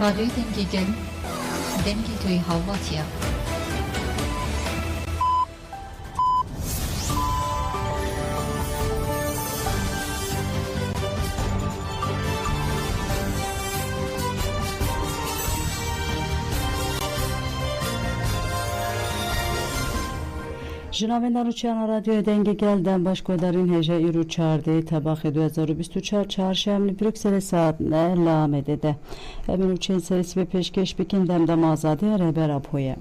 رادیوی دنگی توی هاواتیا جنابندان چیان رادیو دنگی گلدن باشگودارین هجه ایرو چارده تباخ 2024 چهارشنبه بروکسل ساعت نه لامده ده امینو چین سریس به پیشکش بکن دمدم آزاده رهبر اپویه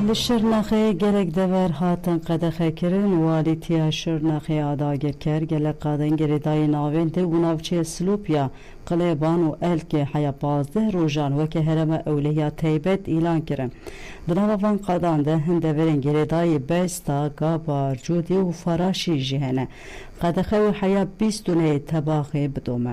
لشرناخه گلک دور هاتن قدخه کرن والیتیا شرناخه آداگر کر گلک قادن گریدای ناوینده و ناوچه سلوپیا قلیبان و الک حیا 15 روزان وکه هرم اولیا تیبت اعلان کرن دناوان قادان ده هنده ورن گریدای بستا گابار جودی و فراشی جهنه قدخه و حیا 20 دونه تباخه بدومه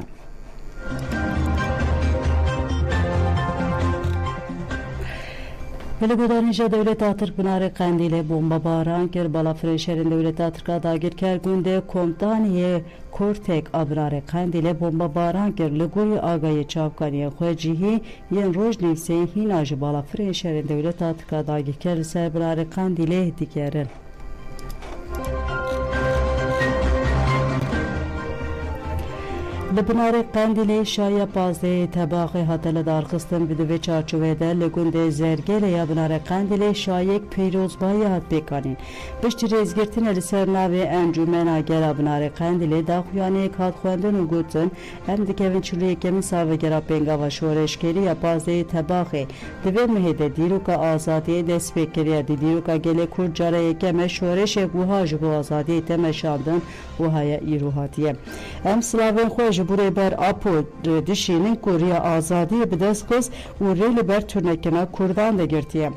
بلگودانیجا دولت آترک بنار قندیل بمب باران کر بالا فرشرین دولت آترک داگر کر گونده کمتانی کورتک ابرار قندیل بمب باران کر لگوی آگای چاپکانی خوجیهی ین روز نفسه هیناج بالا فرشرین دولت آترک داگر کر سر بنار قندیل دیگرن لبنار قندیل شایع 15 تباقی هاتل دارخستن بدوی چارچوبه ده لگونده زرگل یا بنار قندیل شایع پیروز باید بکنین بشتی ریزگرتین لسر ناوی انجومن آگر بنار قندیل دا خویانه کات خوندن و گوتن هم دکوین چلوی کمی ساوگرا پینگا و شورشگری یا 15 تباقی دوی مهده دیروکا آزادی دست بکریه دیروکا گله کرد جاره یکم شورش گوهاج بو آزادی تمشاندن و های ایروهاتیه هم سلاوین خوش برای بر آپو دشینین کوریا آزادی بدست کس و ریل بر ترنکنا کردان دگرتیه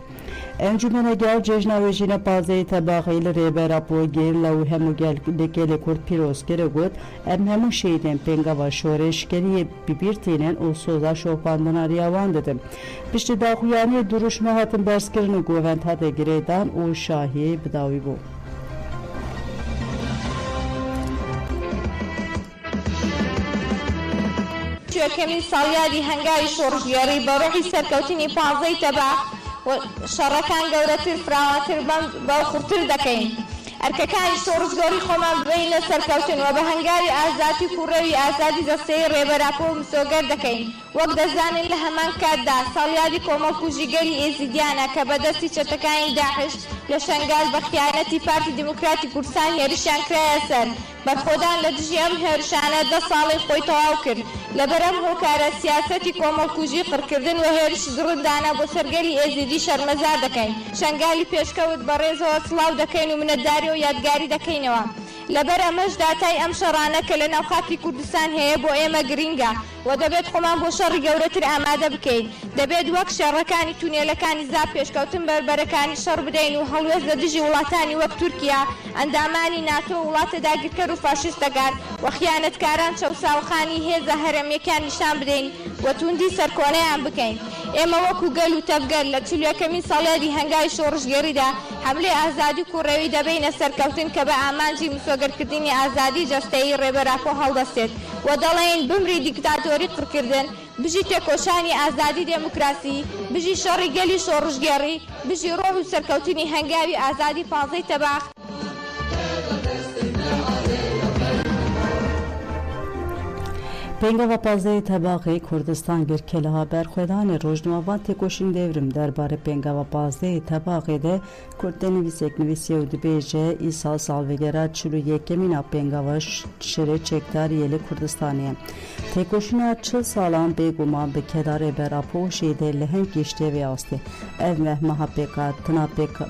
انجمن گل جشن وجین پازه تباقی لی بر آپو گیر لو همو گل لکل کرد پیروز کرده گود همو شیدن پنگا و شورش کری بیرتینن و سوزا شوپاندن ریاوان دادم پشت داخویانی دروش مهاتن برس کرن و گوهند ها دگریدان و شاهی بداوی بود کمی سالیادی هنگاوی شورشگری بروحی سرکوتینی 15 تبع و شرکان گورتر فراواتر با خورتر دکین ارککانی شورشگری خوامان بین سرکوتین و به هنگاوی آزادی کوروی آزادی دسته ریبراپو مسوگر دکین وقت دزانین لهمان کادا سالیادی کومل کوجیگری ازیدیانا که بدستی چتکانی داعش لشنگال بخیانتی پارتی دموکراتی کردستان هرشان کرای سر بخودان لدجیم هرشانه 10 سالی خوی تواو کرد لبرم هوکاره سیاستی کومل کوجی قرکردن و هرش گرندانا بو سرگلی ازیدی شرمزار دکین شنگالی پیشکود بریز و اصلاو دکین و منداری و یادگاری دکینوا لبرا مجداتای ام شرانه که لناو خاکی کردستان هیه بو ایمه گرینگا و دەبێت خۆمان بۆ شەڕی گەورەتر ئامادە بکەین دەبێت وەک شەڕەکانی تونێلەکانی زاب پێشکەوتن بەربەرەکانی شەڕ بدەین و هەڵوێز لە دژی وڵاتانی وەک تورکیا ئەندامانی ناتۆ وڵاتە داگیرکەر و فاشیستەکان و خیانەتکاران چەوساوخانی هێزە هەرەمیەکان نیشان بدەین و توندی سەرکۆنەیان بکەین ئێمە وەکو گەل و تەفگەر لە چلوەکەمی ساڵیادی هەنگاوی شۆڕژگەریدا حملەی ئازادی کوڕەوی دەبینە سەرکەوتن کە بە ئامانجی مسۆگەرکردنی ئازادی جەستەیی ڕێبەراپۆ هەڵدەستێت و دەڵێن بمری دیکتاتۆری قڕکردن بژی تێکۆشانی ئازادی دموکراسی بژی شەڕی گەلی شۆڕژگەڕی بژی ڕۆژ و سەرکەوتنی هەنگاوی ئازادی 15 تەباخ پنگا و پازده طبقه کردستان گرکله ها برخوردان روزنامه‌وان تکوشین دیورم درباره پنگا و پازده طبقه ده کرد نویسی و دبیجه ای سالوگرا 41 پنگا و شره چکدار یل کردستانیه تکوشین 40 سالان بگومان به کدار براپو شیده لهن گشته و آسته ev mehmaha peka tına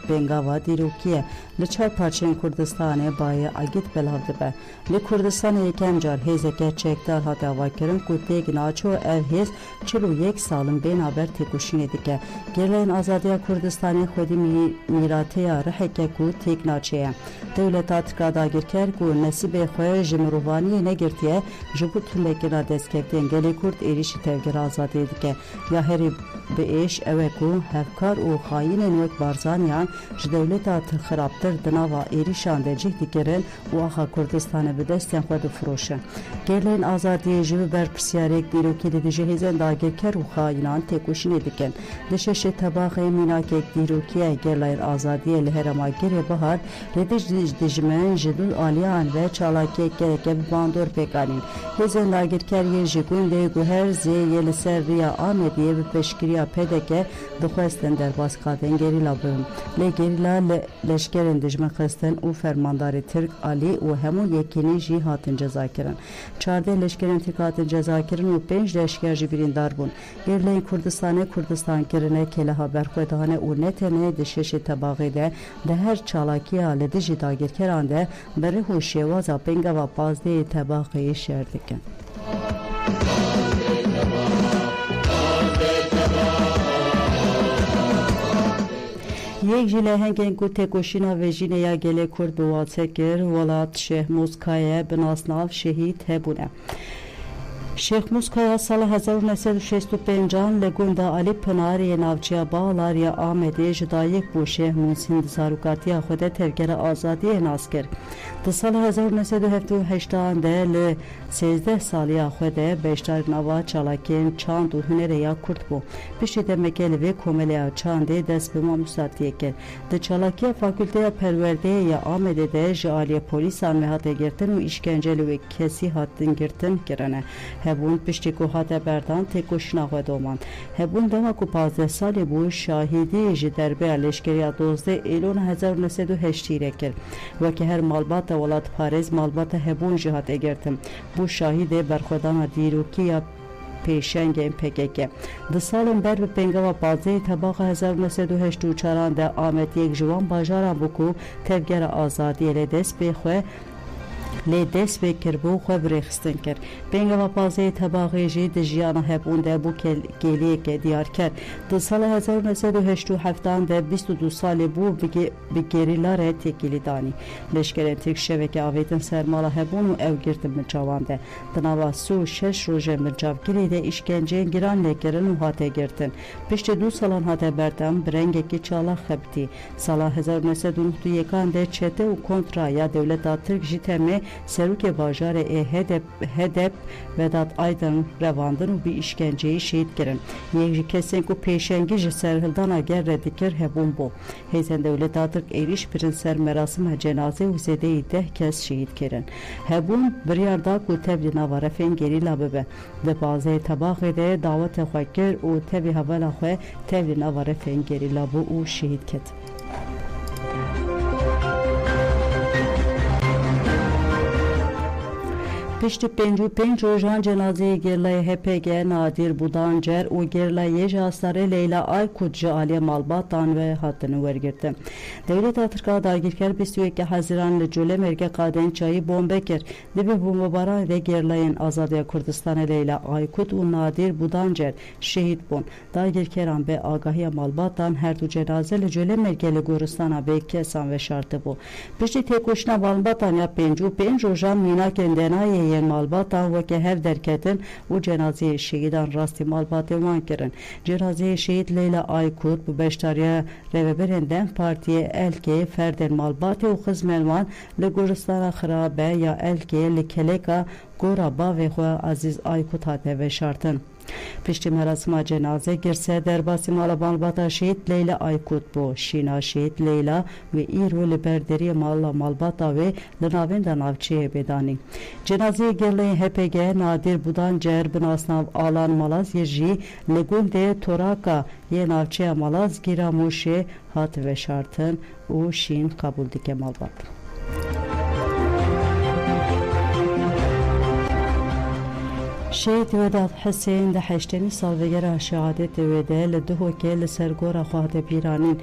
pengava dirukiye li çar parçên Kurdistanê baye agit belavdibe li Kurdistanê yekem car hêzeke çekdar hate davakirin ku têk naço ev hêz 41 salin bên haber têkoşînê dike. Girleyên Azadiya Kurdistanê xwedî mîrateya Rihekê ku têk naçeye. Dewleta Tirkiye dagirker ku nesîbê xwe ji mirovaniyê negirtiye ji bo tundekirina destkeftiyên gelê Kurd êrişî tevgera azadiyê dike. Ya herî bi êş ew e ku hevkar û xayînên wek Barzaniyan ji dewleta xirabtir di nava êrişan de cih dikirin û axa Kurdistanê bi destên xwe difirûşin. Gelên azadiyê ji ber pirsiyarek dîrokî de ji hêzên dagirker û xayînan têkoşînê dikin. Di şeşê tebaxê mînakek dîrokiya gelên azadiyê li herêma Girê Bihar lê dijmin ji du aliyan ve çalakiyek gereke bi bandor pêkanîn. Hêzên dagirkeriyê ji gundê Guherzê yê li ser Riya Amediyê bi peşgiriya PDK dixwestin derbasxadên gerîla bibin. Lê gerîla leşkerên dijmin xistin û fermandarê Tirk Alî û hemû yekînî jî hatin cezakirin. 14 leşkerên Tirk hatin cezakirin û 5 leşker jî birîndar bûn. Gerleyên Kurdistanê Kurdistan kirine keleha berxwedane û ne tenê di şeşê tebaxê de di her çalakiya li dijî dagirkeran de berî û şêwaza pêngava pazdeyê tebaxeyê şer dikin. Yek ji lehengên ku têkoşîna Vejîneya gelê Kurd bi watsê kir welat Şêh Muskayê bi nasnav şehîd hebûne. Şêx Muskaya sala 1965 li gunda Alî Pınarê navçeya Bağlarya Amedê ji dayîk bû Şêh Musîn di zarokatiya xwe de tevgera azadiyê nas kir. Di sala 1978 de li 13 saliya xwe de beşdar nava çalakên çand û hunereya Kurd bû. Piştî demeke li vê komeleya çandê dest bi mamûstatiyê kir. Di çalakiya Fakülteya Perwerdeyê ya Amedê de ji aliyê polîsan ve hate girtin û îşkence li wê kesî hatin girtin kirine. Hebûn piştî ku hate berdan têkoşîna xwe doman. Hebûn dema ku 15 salê bû şahîdî ji derbeya leşkeriya 12 Êlûna 1908 re kir. Wekî her malbata welat Parêz malbata hebûn jî hate girtin. Bu şahîdê berxwedana dîrokiya pêşengên PKK. Di salên ber bi pêngava pazeyê tebaxa 1984 de Amediyek ji wan bajaran bû ku tevgera azadiyê lê dest pê xwe lê dest pê kirbû xwe birêxistin kir. Pêngava pazeyê tebaxê jî di jiyana hebûn de bû geliyeke diyarker. Di sala 1987 de 22 salê bû bi gerîla re têkilî danî. Leşkerên Tirk şeveke avêtin sermala hebûn û ew girtin milçawan de. Di nava sû 6 rojên milçavgirê de îşkenceyên giran lêkirin û hate girtin. Piştî 2 salan hate berdem bi rengekî çalak xebitî. Sala 1991 de çete û kontra ya dewleta Tirk jî temê serokê bajarê Hedep Vedat Aydın revandin û bi îşkenceyê şehîd kirin. Yek ji kesên ku pêşengî ji serhildana ger re dikir hebûn bû. Hêzên dewleta Tirk êriş kirin ser merasîma cenazê û zêdeyî 10 kes şehîd kirin. Hebûn biryar da ku tev li nava refên gerîla bibe. Di bazeyê tebaxê de dawetê xwe kir û tevî hevela xwe tev li nava refên gerîla bû û şehîd ket. Piştî 55 rojan cenazeyê gerlayê HPG Nadir Budancer û gerlayê ji Astarê Leyla Aykut ji aliyê malbatan ve hatin wergirtin. Dewleta Tirkiye dagirker 22 Haziran li Colemêrgê Qadên Çayî bombe kir. Di vê bombebaranê de gerlayên Azadiya Kurdistanê Leyla Aykut û Nadir Budancer şehîd bûn. Dagirkeran bê agahiya malbatan her du cenaze li Colemêrgê li goristana bê kesan ve şartı bû. Piştî têkoşîna malbatan ya 55 rojan mînakên denayê malbatan weke hev derketin û cenazeyê şehîdan rastî malbatê wan kirin. Cenazeyê şehîd Leyla Aykut bu beşdariya rêveberên Dem Partiyê Elkê ferdên malbatê û xizmên wan li goristana xirabe ya Elkê li keleka gora bavê xwe Aziz Aykut hate veşartin. Piştî merasima cenaze girse derbasî mala malbata şehîd Leyla Aykut bû. Şîna şehîd Leyla ve îro li berderiyê mala malbata wê li navên de navçeyê bêdanî. Cenazeyê gerlayên HPG Nadir Budancer bi nasnav Alan Malazê jî li gundê Toraka yê navçeya Malaz Giramûşê hat veşartin û şîn qabûl dike malbat. Şehîd Vedat Hüseyin de 80 salvegera şehadetê wê de li Duhokê li ser gora xwe hate pîranîn.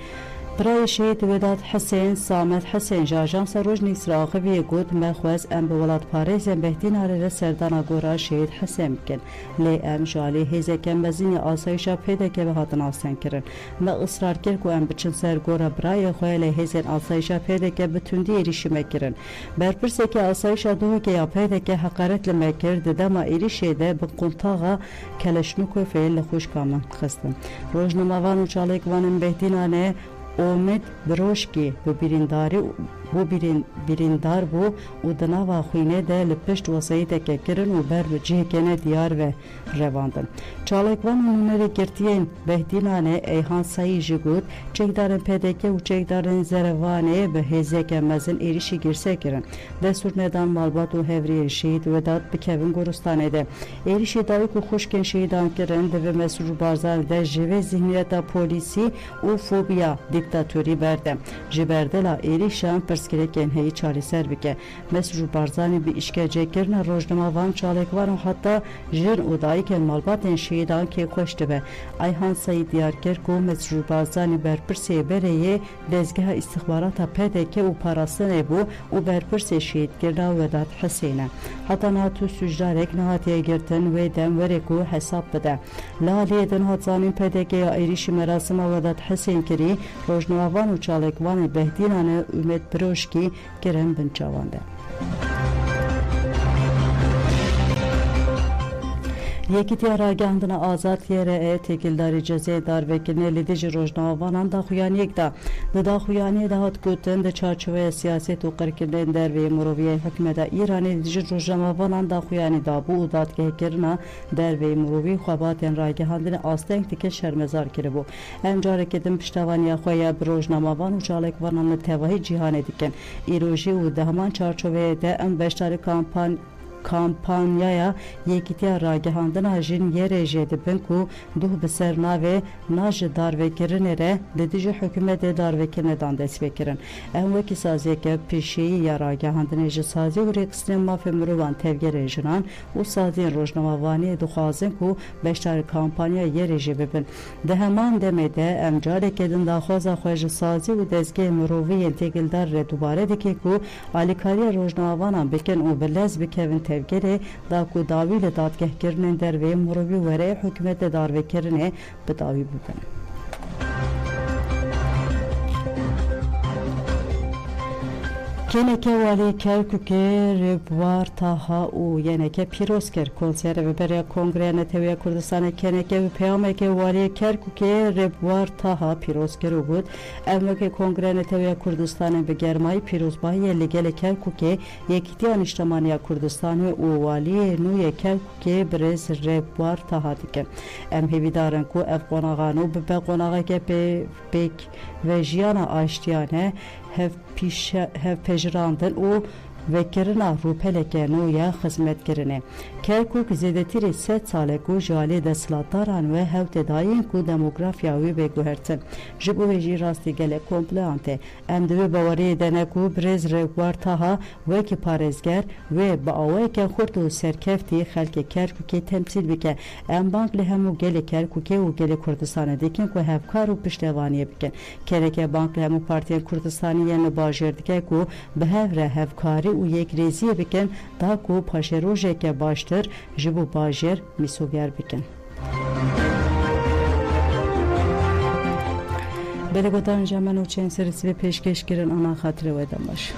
برای شهید وداد حسین سامت حسین جاجان سروج نیسراخ وی گود مخوز ام به ولاد پاریس ام بهدین آره سردان گورا شهید حسین بکن لی ام جالی هیزه کم بزین آسایشا پیدا که به هاتن آسان کرن ما اصرار کرد که ام بچن سر گورا برای خواه لی هیزن آسایشا پیدا که بتوندی ایریشی مکرن برپرسه که آسایشا دوه که یا پیدا که حقارت لمکرد دما ایریشی ده بقنطاقا کلشنوکو فیل خوش کامن خستن روزنامه‌وان و چالکوان بهدینانه امید بروشکی بو بریندار بو و دناوا خوینه ده لپشت وسایت که کرن و بر بجه کنه دیار و رواندن چالکوان منونری گرتین بهدینانه ایهان سایی جگود چکدارن پدکه و چکدارن زروانه به هزه که مزن ایریشی گرسه کرن دستور ندان مالبات و هوری شهید و داد بکوین گورستانه ده ایریشی داوی که خوشکن شهیدان کرن ده مسرور بارزان ده جوه ذهنیت پولیسی و فوبیا دیکتاتوری برده جبردلا ایریشان پرسکرکن هی چاری سر بکه مسرور بارزانی به اشکاجه کرن روزنامه‌وان چالکوان و حتی جن ودایی که مالبات شهیدان که خوشته به ایهان سعید دیار کرد که مسرور بارزانی برپرسی بره دزگاه استخبارات پیدا که او پاراستنه بو و برپرسی شهید کرده وداد حسینه حتی ناتو سجدارک نهاتیه گرتن و دم ورکو حساب بده لالی دن هاتزانین پیدا که ایریش مراسم وداد حسین کری روزنامه‌وان و چالکوان بهدینانه امید بروشکی کرن بنچاوانده یکی دیگر گندن آزاد یره تکیلداری جزای دار وکیل لیدیج روزنامه‌وانان داخویانی یک دا داخویانی دهات گوتن د چارچوبه سیاست و قرکردن در وی مروی حکومت ایرانی لیدیج روزنامه‌وانان داخویانی دابو دادگاه کرنا در وی مروی خوابات راگهاندن آستنگ تک شرمزار کرده بو امجاره کدم پشتوانی خویا روزنامه‌وان و چالکوانان توهی جهان دیکن ایروژی و دهمان چارچوبه ده ام بشتار کامپانیا یکیتیا راگهاندن هجین یه رژه دبن کو دوه بسر ناوه ناج داروکرنه ره دیج حکومت داروکرنه دان دست بکرن ام وکی سازی که پیشی یا راگهاندن هج سازی و ریکسن مافی مروان تفگر رژنان و سازی روزنامه‌وانی دخوازن کو بشتر کامپانیا یه رژه ببن ده همان دمده ام جاره کدن داخوازا خوش سازی و دزگه مروی انتگلدار ره دوباره دکی کو آلیکاری روزنامه‌وانان بکن و بلز بکن تفکر دا کو داوی له دادگاه کرنن در و مروی وره حکومت داروی کرنه به داوی بکن کنکه والی کرکوک ربوار تاها او یعنی که پیروز کرد کنسر و برای کنگره نتوی کردستان کنکه و پیامه که والی کرکوک ربوار تاها پیروز کرد بود اما که کنگره نتوی کردستان به گرمای پیروز باید لگل کرکوک یکیتیان اجتماعی کردستان و والی نوی کرکوک برز ربوار تاها دیکن ام هیویدارن کو افغاناغانو به قناغه که به و جیان آشتیانه هف پجراندن و وکرنا روپلکه نویا خدمت کرنه کرکوک زیادتری 3 ساله کو جالی دستلاتاران و هوت داین کو دموگرافیاوی بگوهرتن جبو ویجی راستی گله کمپلانته ام دوی باوری دنه کو برز رگوار تاها و که پارزگر و با آوه که خورد و سرکفتی خلک کرکوکی تمثیل بکن ام بانک لهمو گله کرکوکی و گله کردستان دیکن که هفکار و پشتوانی بکن کرکه بانک لهمو پارتی کردستانی یعنی باجر دیکن که به هفره هفکاری و یک ریزی بکن تا کو پاشه روژه که باشتر جبو باجر میسوگر بکن بله گوتان جمعن و چند سرسی به پیشکش کرن آنا خاطر ویدن باشه